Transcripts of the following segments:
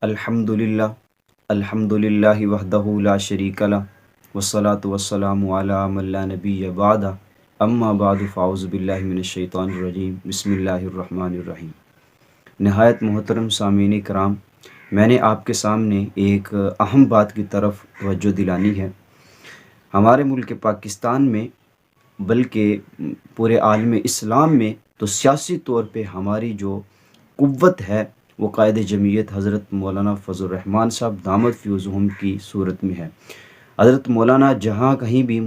الحمدللہ الحمدللہ وحدہ لا شریک لہ والصلاة والسلام علی من لا نبی بعد اما بعد فاعوذ باللہ من الشیطان الرجیم بسم اللہ الرحمن الرحیم۔ نہایت محترم سامعین کرام، میں نے آپ کے سامنے ایک اہم بات کی طرف توجہ دلانی ہے۔ ہمارے ملک پاکستان میں بلکہ پورے عالم اسلام میں تو سیاسی طور پہ ہماری جو قوت ہے وہ قائد جمعیت حضرت مولانا فضل الرحمان صاحب دامت فیضہم کی صورت میں ہے۔ حضرت مولانا جہاں کہیں بھی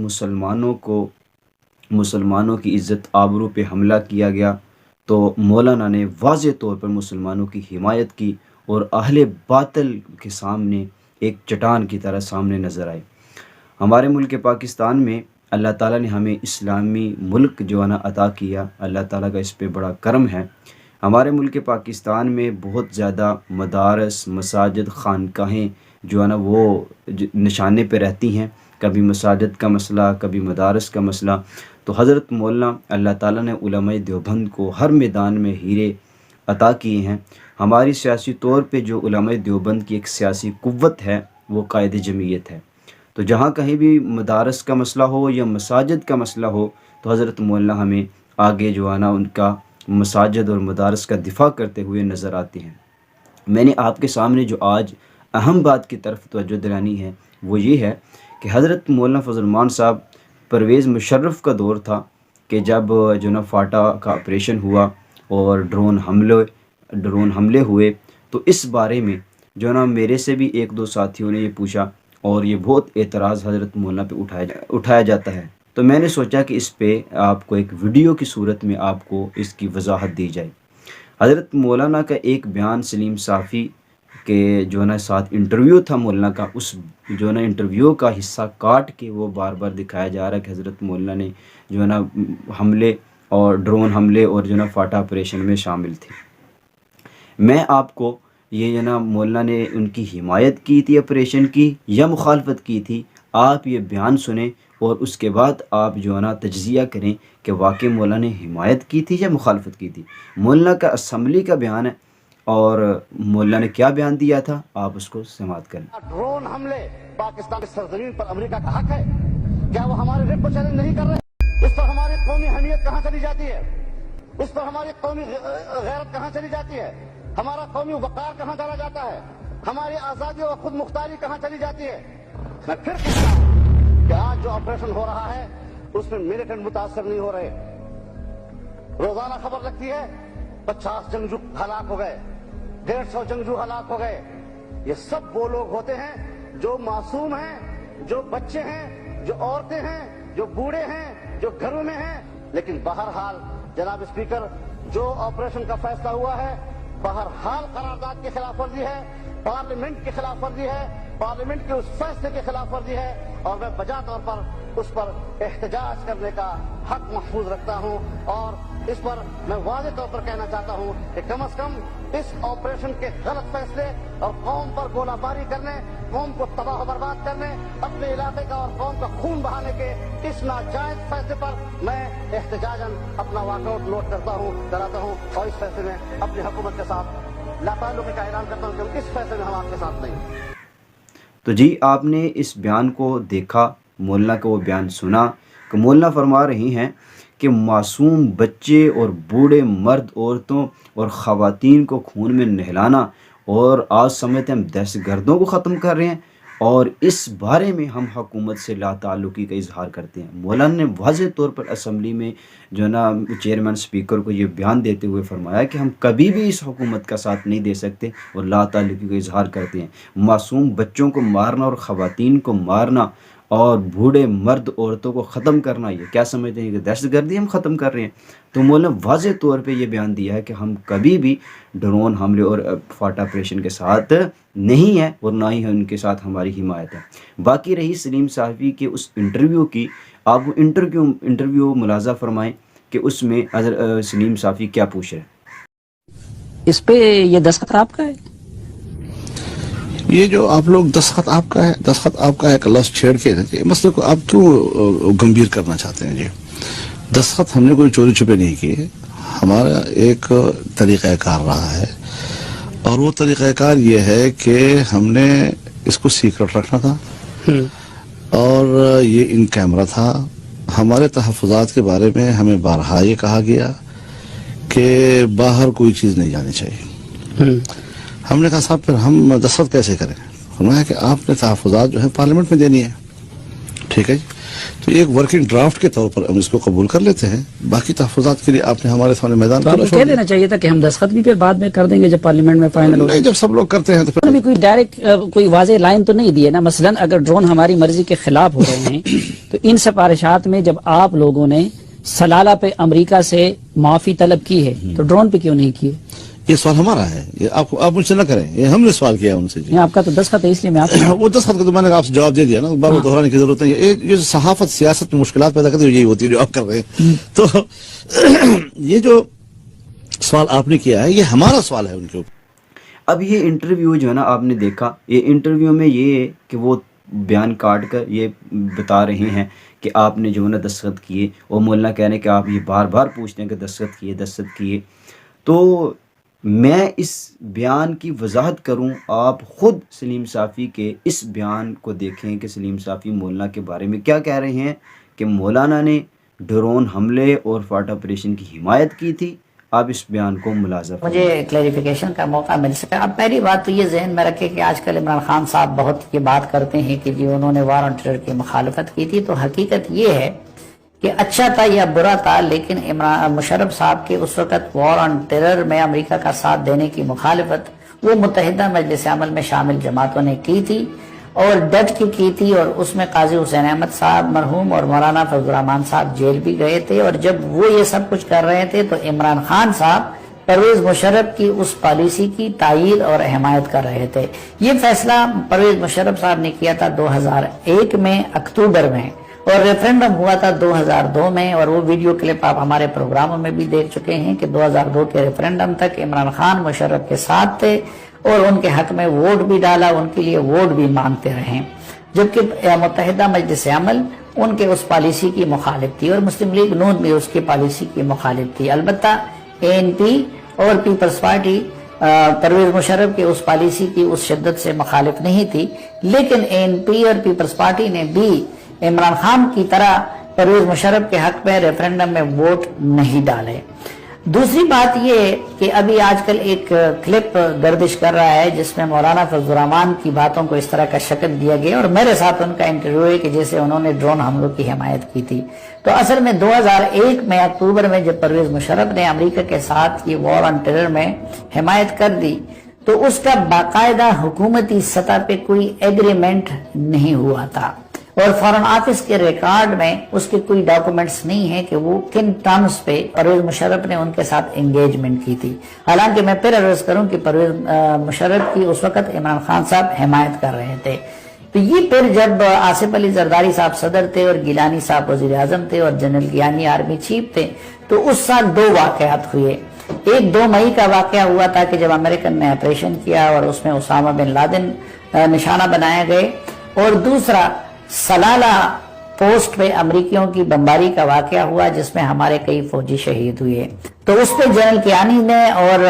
مسلمانوں کی عزت آبرو پہ حملہ کیا گیا تو مولانا نے واضح طور پر مسلمانوں کی حمایت کی اور اہل باطل کے سامنے ایک چٹان کی طرح سامنے نظر آئے۔ ہمارے ملک پاکستان میں اللہ تعالیٰ نے ہمیں اسلامی ملک جو ہے نا عطا کیا، اللہ تعالیٰ کا اس پہ بڑا کرم ہے۔ ہمارے ملک پاکستان میں بہت زیادہ مدارس، مساجد، خانقاہیں جو ہے نا وہ نشانے پہ رہتی ہیں، کبھی مساجد کا مسئلہ، کبھی مدارس کا مسئلہ۔ تو حضرت مولانا اللہ تعالیٰ نے علماء دیوبند کو ہر میدان میں ہیرے عطا کیے ہیں۔ ہماری سیاسی طور پہ جو علماء دیوبند کی ایک سیاسی قوت ہے وہ قائد جمعیت ہے۔ تو جہاں کہیں بھی مدارس کا مسئلہ ہو یا مساجد کا مسئلہ ہو تو حضرت مولانا ہمیں آگے جو ہے نا ان کا مساجد اور مدارس کا دفاع کرتے ہوئے نظر آتے ہیں۔ میں نے آپ کے سامنے جو آج اہم بات کی طرف توجہ دلانی ہے وہ یہ ہے کہ حضرت مولانا فضل الرحمان صاحب، پرویز مشرف کا دور تھا کہ جب جو نا فاٹا کا آپریشن ہوا اور ڈرون حملے ہوئے، تو اس بارے میں جو نا میرے سے بھی ایک دو ساتھیوں نے یہ پوچھا اور یہ بہت اعتراض حضرت مولانا پہ اٹھایا جاتا ہے۔ تو میں نے سوچا کہ اس پہ آپ کو ایک ویڈیو کی صورت میں آپ کو اس کی وضاحت دی جائے۔ حضرت مولانا کا ایک بیان سلیم صافی کے جو ہے نا ساتھ انٹرویو تھا مولانا کا، اس جو ہے نا انٹرویو کا حصہ کاٹ کے وہ بار بار دکھایا جا رہا ہے کہ حضرت مولانا نے جو ہے نا حملے اور ڈرون حملے اور جو ہے نا فاٹا آپریشن میں شامل تھے۔ میں آپ کو یہ جو نا مولانا نے ان کی حمایت کی تھی آپریشن کی یا مخالفت کی تھی، آپ یہ بیان سنیں اور اس کے بعد آپ جو ہے نا تجزیہ کریں کہ واقعی مولانا نے حمایت کی تھی یا مخالفت کی تھی۔ مولانا کا اسمبلی کا بیان ہے اور مولانا نے کیا بیان دیا تھا، آپ اس کو سماعت کریں۔ ڈرون حملے پاکستان کی سرزمین پر امریکہ کا حق ہے؟ کیا وہ ہمارے ریپ کو چیلنج نہیں کر رہے؟ اس پر ہماری قومی حمیت کہاں چلی جاتی ہے؟ اس پر ہماری قومی غیرت کہاں چلی جاتی ہے؟ ہمارا قومی وقار کہاں چلا جاتا ہے؟ ہماری آزادی اور خود مختاری کہاں چلی جاتی ہے؟ میں پھر کہتا ہوں کہ آج جو آپریشن ہو رہا ہے اس میں ملیٹنٹ متاثر نہیں ہو رہے۔ روزانہ خبر لگتی ہے 50 جنگجو ہلاک ہو گئے، 150 جنگجو ہلاک ہو گئے۔ یہ سب وہ لوگ ہوتے ہیں جو معصوم ہیں، جو بچے ہیں، جو عورتیں ہیں، جو بوڑھے ہیں، جو گھروں میں ہیں۔ لیکن بہرحال جناب اسپیکر، جو آپریشن کا فیصلہ ہوا ہے بہرحال قرارداد کی خلاف ورزی ہے، پارلیمنٹ کی خلاف ورزی ہے، پارلیمنٹ کے اس فیصلے کی خلاف ورزی ہے، اور میں بجا طور پر اس پر احتجاج کرنے کا حق محفوظ رکھتا ہوں۔ اور اس پر میں واضح طور پر کہنا چاہتا ہوں کہ کم از کم اس آپریشن کے غلط فیصلے اور قوم پر گولہ باری کرنے، قوم کو تباہ و برباد کرنے، اپنے علاقے کا اور قوم کا خون بہانے کے اس ناجائز فیصلے پر میں احتجاجاً اپنا واک آؤٹ لوٹ کراتا ہوں اور اس فیصلے میں اپنی حکومت کے ساتھ لا تعلقی کا اعلان کرتا ہوں کہ اس فیصلے میں ہم آپ کے ساتھ نہیں۔ تو جی آپ نے اس بیان کو دیکھا، مولانا کا وہ بیان سنا کہ مولانا فرما رہی ہیں کہ معصوم بچے اور بوڑھے مرد، عورتوں اور خواتین کو خون میں نہلانا، اور آج سمجھتے ہیں ہم دہشت گردوں کو ختم کر رہے ہیں، اور اس بارے میں ہم حکومت سے لا تعلقی کا اظہار کرتے ہیں۔ مولانا نے واضح طور پر اسمبلی میں جو ہے نا چیئرمین اسپیکر کو یہ بیان دیتے ہوئے فرمایا کہ ہم کبھی بھی اس حکومت کا ساتھ نہیں دے سکتے اور لا تعلقی کا اظہار کرتے ہیں۔ معصوم بچوں کو مارنا اور خواتین کو مارنا اور بوڑھے مرد عورتوں کو ختم کرنا، یہ کیا سمجھتے ہیں کہ دہشت گردی ہم ختم کر رہے ہیں؟ تو مولانا واضح طور پہ یہ بیان دیا ہے کہ ہم کبھی بھی ڈرون حملے اور فاٹا آپریشن کے ساتھ نہیں ہیں اور نہ ہی ان کے ساتھ ہماری حمایت ہے۔ باقی رہی سلیم صافی کے اس انٹرویو کی، آپ وہ انٹرویو ملاحظہ فرمائیں کہ اس میں سلیم صافی کیا پوچھ رہے ہیں۔ اس پہ یہ دستخط آپ کا ہے؟ یہ جو آپ لوگ دستخط آپ کا ہے کہ لفظ چھیڑ کے مسئلے کو آپ کیوں گمبھیر کرنا چاہتے ہیں؟ جی دستخط ہم نے کوئی چوری چھپے نہیں کیے، ہمارا ایک طریقہ کار رہا ہے اور وہ طریقہ کار یہ ہے کہ ہم نے اس کو سیکرٹ رکھنا تھا اور یہ ان کیمرہ تھا. ہمارے تحفظات کے بارے میں ہمیں بارہا یہ کہا گیا کہ باہر کوئی چیز نہیں جانی چاہیے. ہم نے کہا صاحب پھر ہم دستخط کیسے کریں؟ فرمایا کہ آپ نے تحفظات جو ہے پارلیمنٹ میں دینی ہے. ٹھیک ہے جی. تو ایک ورکنگ ڈرافٹ کے طور پر ہم اس کو قبول کر لیتے ہیں. باقی تحفظات کے لیے آپ نے ہمارے سامنے میدان آپ کو کہہ دینا چاہیے تھا کہ ہم دستخط بھی پھر بعد میں کر دیں گے جب پارلیمنٹ میں فائنل ہو. نہیں، جب سب لوگ کرتے ہیں تو پھر کوئی ڈائریکٹ کوئی واضح لائن تو نہیں دی ہے نا. مثلا اگر ڈرون ہماری مرضی کے خلاف ہو رہے ہیں تو ان سفارشات میں جب آپ لوگوں نے سلالہ پہ امریکہ سے معافی طلب کی ہے تو ڈرون پہ کیوں نہیں کی؟ یہ سوال ہمارا ہے. یہ آپ مجھ سے نہ کریں. یہ ہم نے سوال کیا ان سے جی. آپ کا تو دستخط ہے اس لیے میں آپ وہ دستخط کو تو میں نے آپ سے جواب دے دیا نا. بار بار دہرانے کی ضرورت نہیں ہے. یہ صحافت سیاست میں مشکلات پیدا کرتی ہے یہی ہوتی ہے جو آپ کر رہے ہیں. تو یہ جو سوال آپ نے کیا ہے یہ ہمارا سوال ہے ان کے اوپر. اب یہ انٹرویو جو ہے نا آپ نے دیکھا، یہ انٹرویو میں یہ ہے کہ وہ بیان کاٹ کر یہ بتا رہے ہیں کہ آپ نے جو ہے نا دستخط کیے، اور مولانا کہہ رہے ہیں کہ آپ یہ بار بار پوچھتے ہیں کہ دستخط کیے. تو میں اس بیان کی وضاحت کروں، آپ خود سلیم صافی کے اس بیان کو دیکھیں کہ سلیم صافی مولانا کے بارے میں کیا کہہ رہے ہیں کہ مولانا نے ڈرون حملے اور فاٹ آپریشن کی حمایت کی تھی. آپ اس بیان کو ملاحظہ کریں. مجھے کلیریفیکیشن کا موقع مل سکا. اب پہلی بات تو یہ ذہن میں رکھے کہ آج کل عمران خان صاحب بہت یہ بات کرتے ہیں کہ جی انہوں نے وار آن ٹیرر کی مخالفت کی تھی. تو حقیقت یہ ہے کہ اچھا تھا یا برا تھا، لیکن مشرف صاحب کے اس وقت وار آن ٹیرر میں امریکہ کا ساتھ دینے کی مخالفت وہ متحدہ مجلس عمل میں شامل جماعتوں نے کی تھی اور ڈٹ کی تھی. اور اس میں قاضی حسین احمد صاحب مرحوم اور مولانا فضل الرحمان صاحب جیل بھی گئے تھے. اور جب وہ یہ سب کچھ کر رہے تھے تو عمران خان صاحب پرویز مشرف کی اس پالیسی کی تائید اور حمایت کر رہے تھے. یہ فیصلہ پرویز مشرف صاحب نے کیا تھا 2001 میں اکتوبر میں، اور ریفرینڈم ہوا تھا 2002 میں. اور وہ ویڈیو کلپ آپ ہمارے پروگراموں میں بھی دیکھ چکے ہیں کہ 2002 کے ریفرینڈم تک عمران خان مشرف کے ساتھ تھے اور ان کے حق میں ووٹ بھی ڈالا، ان کے لیے ووٹ بھی مانگتے رہے. جبکہ متحدہ مجلس عمل ان کے اس پالیسی کی مخالف تھی اور مسلم لیگ نون بھی اس کی پالیسی کی مخالف تھی. البتہ ANP اور پیپلز پارٹی پرویز مشرف کی اس پالیسی کی اس شدت سے مخالف نہیں تھی، لیکن ANP اور پیپلز پارٹی نے بھی عمران خان کی طرح پرویز مشرف کے حق میں ریفرینڈم میں ووٹ نہیں ڈالے. دوسری بات یہ کہ ابھی آج کل ایک کلپ گردش کر رہا ہے جس میں مولانا فضل الرحمان کی باتوں کو اس طرح کا شکل دیا گیا اور میرے ساتھ ان کا انٹرویو ہے کہ جیسے انہوں نے ڈرون حملوں کی حمایت کی تھی. تو اصل میں 2001 میں اکتوبر میں جب پرویز مشرف نے امریکہ کے ساتھ یہ وار آن ٹیرر میں حمایت کر دی تو اس کا باقاعدہ حکومتی سطح پہ کوئی ایگریمنٹ نہیں ہوا تھا اور فارن آفس کے ریکارڈ میں اس کے کوئی ڈاکومنٹس نہیں ہیں کہ وہ کن ٹرمز پہ پرویز مشرف نے ان کے ساتھ انگیجمنٹ کی تھی. حالانکہ میں پھر عرض کروں کہ پرویز مشرف کی اس وقت عمران خان صاحب حمایت کر رہے تھے. تو یہ پھر جب آصف علی زرداری صاحب صدر تھے اور گیلانی صاحب وزیر اعظم تھے اور جنرل گیانی آرمی چیف تھے تو اس سال 2 واقعات ہوئے. ایک 2 مئی کا واقعہ ہوا تھا کہ جب امریکن نے آپریشن کیا اور اس میں اسامہ بن لادن نشانہ بنائے گئے، اور دوسرا سلالہ پوسٹ پہ امریکیوں کی بمباری کا واقعہ ہوا جس میں ہمارے کئی فوجی شہید ہوئے. تو اس پہ جنرل کیانی نے اور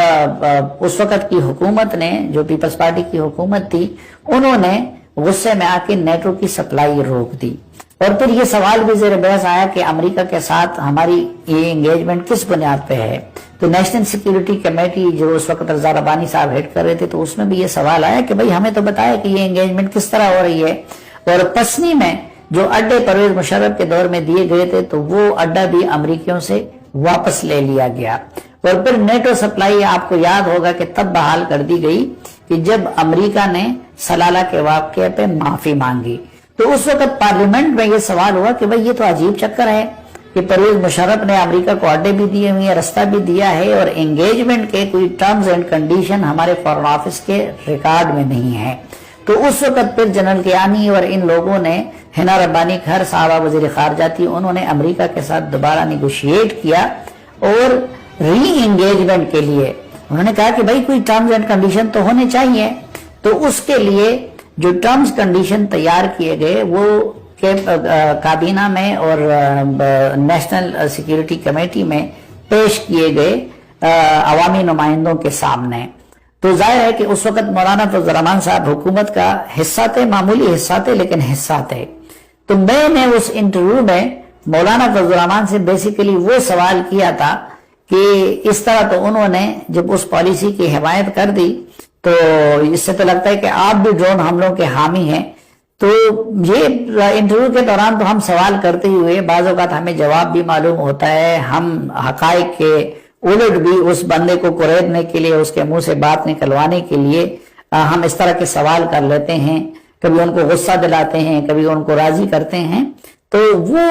اس وقت کی حکومت نے جو پیپلز پارٹی کی حکومت تھی انہوں نے غصے میں آ کے نیٹو کی سپلائی روک دی. اور پھر یہ سوال بھی زیر بحث آیا کہ امریکہ کے ساتھ ہماری یہ انگیجمنٹ کس بنیاد پہ ہے. تو نیشنل سیکیورٹی کمیٹی جو اس وقت رضا ربانی صاحب ہیڈ کر رہے تھے تو اس میں بھی یہ سوال آیا کہ بھئی ہمیں تو بتایا کہ یہ انگیجمنٹ کس طرح ہو رہی ہے. اور پسنی میں جو اڈے پرویز مشرف کے دور میں دیے گئے تھے تو وہ اڈا بھی امریکیوں سے واپس لے لیا گیا. اور پھر نیٹو سپلائی آپ کو یاد ہوگا کہ تب بحال کر دی گئی کہ جب امریکہ نے سلالہ کے واقعے پہ معافی مانگی. تو اس وقت پارلیمنٹ میں یہ سوال ہوا کہ بھئی یہ تو عجیب چکر ہے کہ پرویز مشرف نے امریکہ کو اڈے بھی دیے ہوئے ہیں، رستہ بھی دیا ہے، اور انگیجمنٹ کے کوئی ٹرمز اینڈ کنڈیشن ہمارے فارن آفس کے ریکارڈ میں نہیں ہے. تو اس وقت پھر جنرل کیانی اور ان لوگوں نے ہنا ربانی گھر صاحبہ وزیر خارجہ تھی، انہوں نے امریکہ کے ساتھ دوبارہ نیگوشیٹ کیا اور ری انگیجمنٹ کے لیے انہوں نے کہا کہ بھائی کوئی ٹرمز اینڈ کنڈیشن تو ہونے چاہیے. تو اس کے لیے جو ٹرمز کنڈیشن تیار کیے گئے وہ کابینہ میں اور نیشنل سیکیورٹی کمیٹی میں پیش کیے گئے عوامی نمائندوں کے سامنے. تو ظاہر ہے کہ اس وقت مولانا فضل الرحمان صاحب حکومت کا حصہ تھے، معمولی حصہ تھے لیکن حصہ تھے. تو میں نے اس انٹرویو میں مولانا فضل الرحمان سے بیسیکلی وہ سوال کیا تھا کہ اس طرح تو انہوں نے جب اس پالیسی کی حمایت کر دی تو اس سے تو لگتا ہے کہ آپ بھی ڈرون حملوں کے حامی ہیں. تو یہ انٹرویو کے دوران تو ہم سوال کرتے ہی ہوئے، بعض اوقات ہمیں جواب بھی معلوم ہوتا ہے، ہم حقائق کے الٹ بھی اس بندے کو قریدنے کے لیے، اس کے منہ سے بات نکلوانے کے لیے ہم اس طرح کے سوال کر لیتے ہیں، کبھی ان کو غصہ دلاتے ہیں، کبھی ان کو راضی کرتے ہیں. تو وہ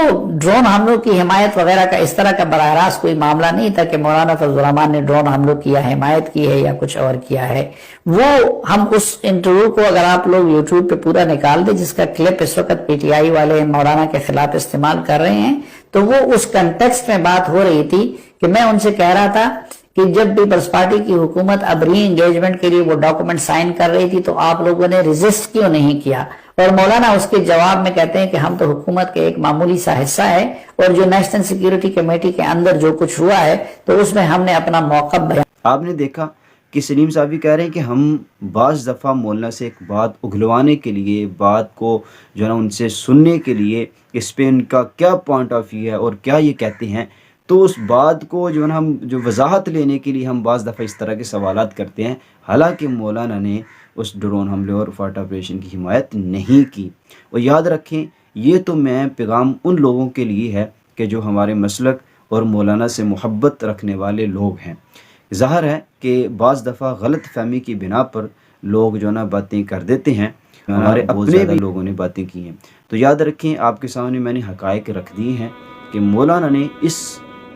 ڈرون حملوں کی حمایت وغیرہ کا اس طرح کا براہ راست کوئی معاملہ نہیں تھا کہ مولانا فضل الرحمان نے ڈرون حملوں کی حمایت کی ہے یا کچھ اور کیا ہے. وہ ہم اس انٹرویو کو اگر آپ لوگ یوٹیوب پہ پورا نکال دیں، جس کا کلپ اس وقت پی ٹی آئی والے مولانا کے خلاف استعمال کر رہے ہیں، تو وہ اس کنٹیکسٹ میں بات ہو رہی تھی کہ میں ان سے کہہ رہا تھا کہ جب پیپلز پارٹی کی حکومت اب ری انگیجمنٹ کے لیے وہ ڈاکومنٹ سائن کر رہی تھی تو آپ لوگوں نے ریزسٹ کیوں نہیں کیا؟ اور مولانا اس کے جواب میں کہتے ہیں کہ ہم تو حکومت کے ایک معمولی سا حصہ ہے، اور جو نیشنل سیکیورٹی کمیٹی کے اندر جو کچھ ہوا ہے تو اس میں ہم نے اپنا موقف بیان. آپ نے دیکھا کہ سلیم صاحب بھی کہہ رہے ہیں کہ ہم بعض دفعہ مولانا سے ایک بات اگلوانے کے لیے، بات کو جو ہے نا ان سے سننے کے لیے، اس پہ ان کا کیا پوائنٹ آف ویو ہے اور کیا یہ کہتے ہیں، تو اس بات کو جو ہے نا ہم جو وضاحت لینے کے لیے ہم بعض دفعہ اس طرح کے سوالات کرتے ہیں. حالانکہ مولانا نے اس ڈرون حملے اور فاٹ آپریشن کی حمایت نہیں کی. اور یاد رکھیں، یہ تو میں پیغام ان لوگوں کے لیے ہے کہ جو ہمارے مسلک اور مولانا سے محبت رکھنے والے لوگ ہیں. ظاہر ہے کہ بعض دفعہ غلط فہمی کی بنا پر لوگ جو نا باتیں کر دیتے ہیں، ہمارے اپنے بھی لوگوں نے باتیں کی ہیں. تو یاد رکھیں، آپ کے سامنے میں نے حقائق رکھ دی ہیں کہ مولانا نے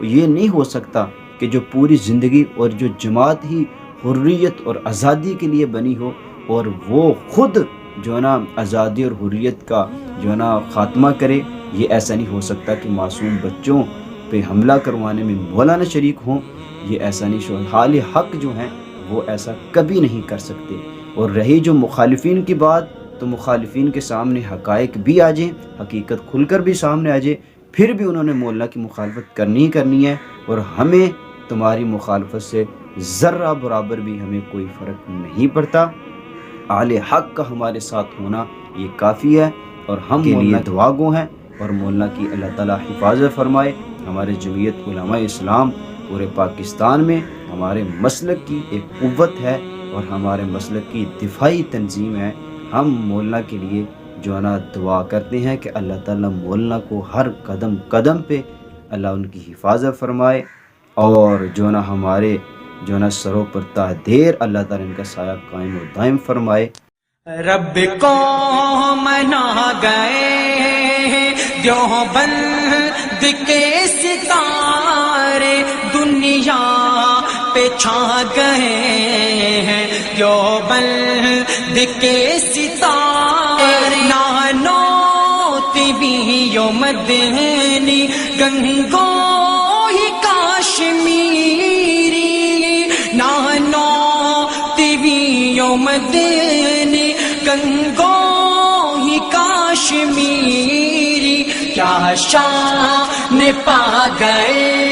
یہ نہیں ہو سکتا کہ جو پوری زندگی اور جو جماعت ہی حریت اور آزادی کے لیے بنی ہو اور وہ خود جو ہے نا آزادی اور حریت کا جو ہے نا خاتمہ کرے. یہ ایسا نہیں ہو سکتا کہ معصوم بچوں پہ حملہ کروانے میں مولانا شریک ہوں. یہ ایسا نہیں، حال حق جو ہیں وہ ایسا کبھی نہیں کر سکتے. اور رہی جو مخالفین کی بات، تو مخالفین کے سامنے حقائق بھی آ جائیں، حقیقت کھل کر بھی سامنے آ جائے، پھر بھی انہوں نے مولانا کی مخالفت کرنی ہے. اور ہمیں تمہاری مخالفت سے ذرہ برابر بھی ہمیں کوئی فرق نہیں پڑتا. اہل حق کا ہمارے ساتھ ہونا یہ کافی ہے، اور ہم کے لیے دعا گو ہیں. اور مولانا کی اللہ تعالیٰ حفاظت فرمائے. ہمارے جمعیت علماء اسلام پورے پاکستان میں ہمارے مسلک کی ایک قوت ہے اور ہمارے مسلک کی دفاعی تنظیم ہے. ہم مولانا کے لیے جو ہے نا دعا کرتے ہیں کہ اللہ تعالیٰ مولانا کو ہر قدم قدم پہ اللہ ان کی حفاظت فرمائے، اور جو ہے نا ہمارے جو ہے نا سروں پر تا دیر اللہ تعالیٰ ان کا سایہ قائم و دائم فرمائے. رب کو منا گئے دیوبند کے ستارے، دنیا پہ چھا گئے ہیں دیوبند کے ستارے. نانو تبی مدنی گنگو ہی کاشمیری، نانو تبی مدنی گنگو ہی کاشمیری. کیا شان پا گئے